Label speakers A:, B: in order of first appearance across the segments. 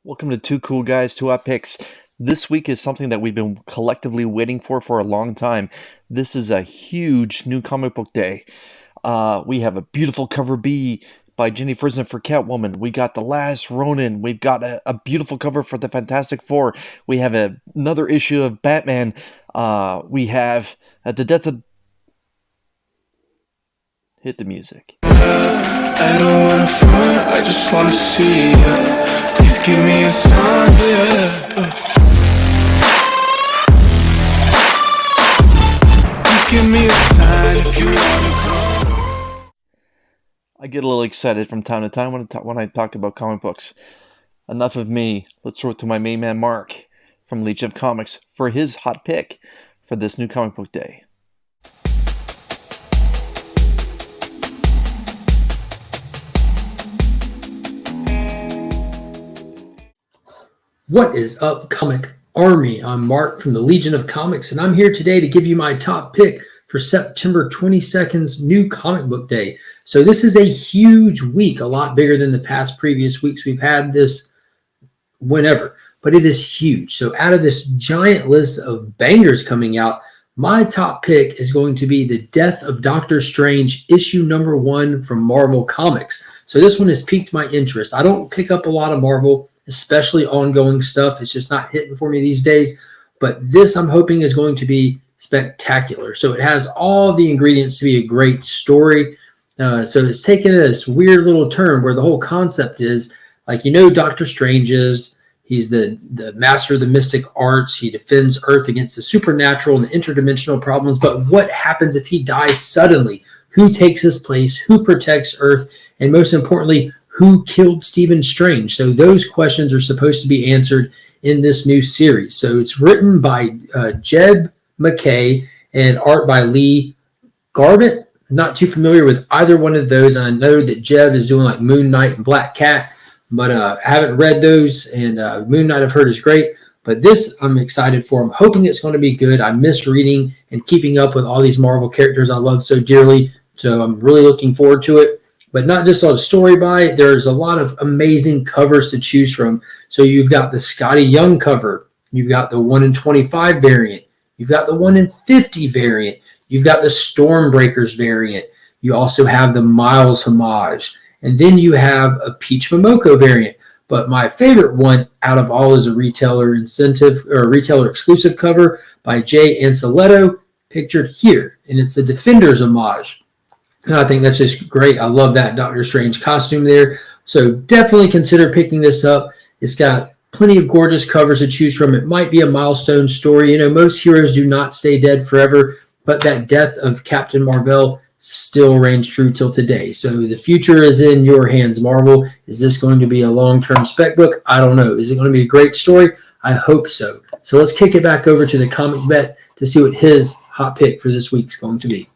A: Welcome to Two Cool Guys, Two Hot Picks. This week is something that we've been collectively waiting for a long time. This is a huge new comic book day. We have a beautiful cover B by Jenny Frison for Catwoman. We got The Last Ronin. We've got a beautiful cover for the Fantastic Four. We have another issue of Batman. We have the death of... Hit the music.
B: I don't wanna front, I just wanna see ya. Please give me a sign, yeah. Please give me a sign if you wanna come.
A: I get a little excited from time to time when I talk about comic books. Enough of me. Let's throw it to my main man Mark from Legion of Comics for his hot pick for this new comic book day.
C: What is up, Comic Army? I'm Mark from the Legion of Comics, and I'm here today to give you my top pick for September 22nd's new comic book day. So this is a huge week, a lot bigger than the previous weeks we've had this whenever, but it is huge. So out of this giant list of bangers coming out, my top pick is going to be The Death of Doctor Strange, issue number 1 from Marvel Comics. So this one has piqued my interest. I don't pick up a lot of Marvel, especially ongoing stuff. It's just not hitting for me these days. But this, I'm hoping, is going to be spectacular. So it has all the ingredients to be a great story. So it's taken this weird little turn where the whole concept is, Doctor Strange is, he's the master of the mystic arts. He defends Earth against the supernatural and the interdimensional problems. But what happens if he dies suddenly? Who takes his place? Who protects Earth? And most importantly, who killed Stephen Strange? So those questions are supposed to be answered in this new series. So it's written by Jed McKay and art by Lee Garbett. Not too familiar with either one of those. I know that Jeb is doing like Moon Knight and Black Cat, but I haven't read those. And Moon Knight I've heard is great. But this I'm excited for. I'm hoping it's going to be good. I miss reading and keeping up with all these Marvel characters I love so dearly. So I'm really looking forward to it. But not just a story by it, there's a lot of amazing covers to choose from. So you've got the Scotty Young cover. You've got the 1 in 25 variant. You've got the 1 in 50 variant. You've got the Stormbreakers variant. You also have the Miles homage. And then you have a Peach Momoko variant. But my favorite one out of all is a retailer incentive or retailer exclusive cover by Jay Anceletto, pictured here. And it's the Defenders homage. And I think that's just great. I love that Doctor Strange costume there. So definitely consider picking this up. It's got plenty of gorgeous covers to choose from. It might be a milestone story. You know, most heroes do not stay dead forever, but that death of Captain Marvel still reigns true till today. So the future is in your hands, Marvel. Is this going to be a long-term spec book? I don't know. Is it going to be a great story? I hope so. So let's kick it back over to the Comic Vet to see what his hot pick for this week is going to be.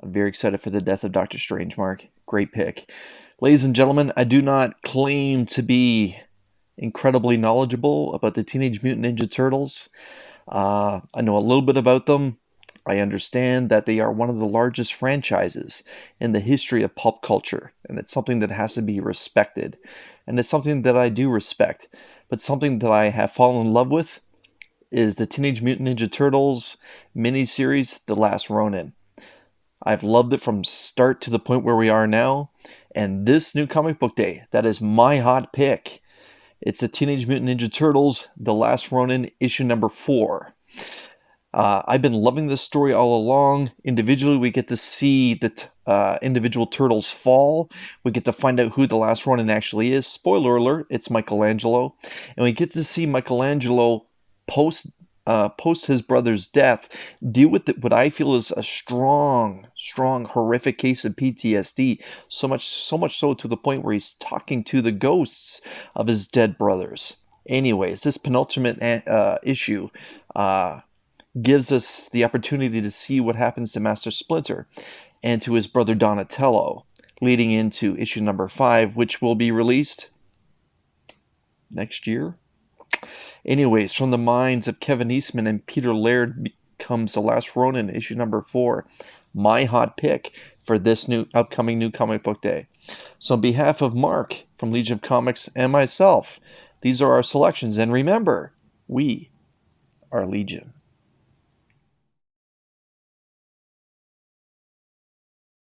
A: Very excited for The Death of Doctor Strange, Mark. Great pick. Ladies and gentlemen, I do not claim to be incredibly knowledgeable about the Teenage Mutant Ninja Turtles. I know a little bit about them. I understand that they are one of the largest franchises in the history of pop culture, and it's something that has to be respected. And it's something that I do respect. But something that I have fallen in love with is the Teenage Mutant Ninja Turtles miniseries, The Last Ronin. I've loved it from start to the point where we are now. And this new comic book day, that is my hot pick. It's the Teenage Mutant Ninja Turtles, The Last Ronin, issue number 4. I've been loving this story all along. Individually, we get to see the individual turtles fall. We get to find out who the Last Ronin actually is. Spoiler alert, it's Michelangelo. And we get to see Michelangelo post his brother's death, deal with what I feel is a strong, horrific case of PTSD. So much so to the point where he's talking to the ghosts of his dead brothers. Anyways, this penultimate issue gives us the opportunity to see what happens to Master Splinter and to his brother Donatello, leading into issue number 5, which will be released next year. Anyways, from the minds of Kevin Eastman and Peter Laird comes The Last Ronin, issue number 4, my hot pick for this upcoming new comic book day. So on behalf of Mark from Legion of Comics and myself, these are our selections. And remember, we are Legion.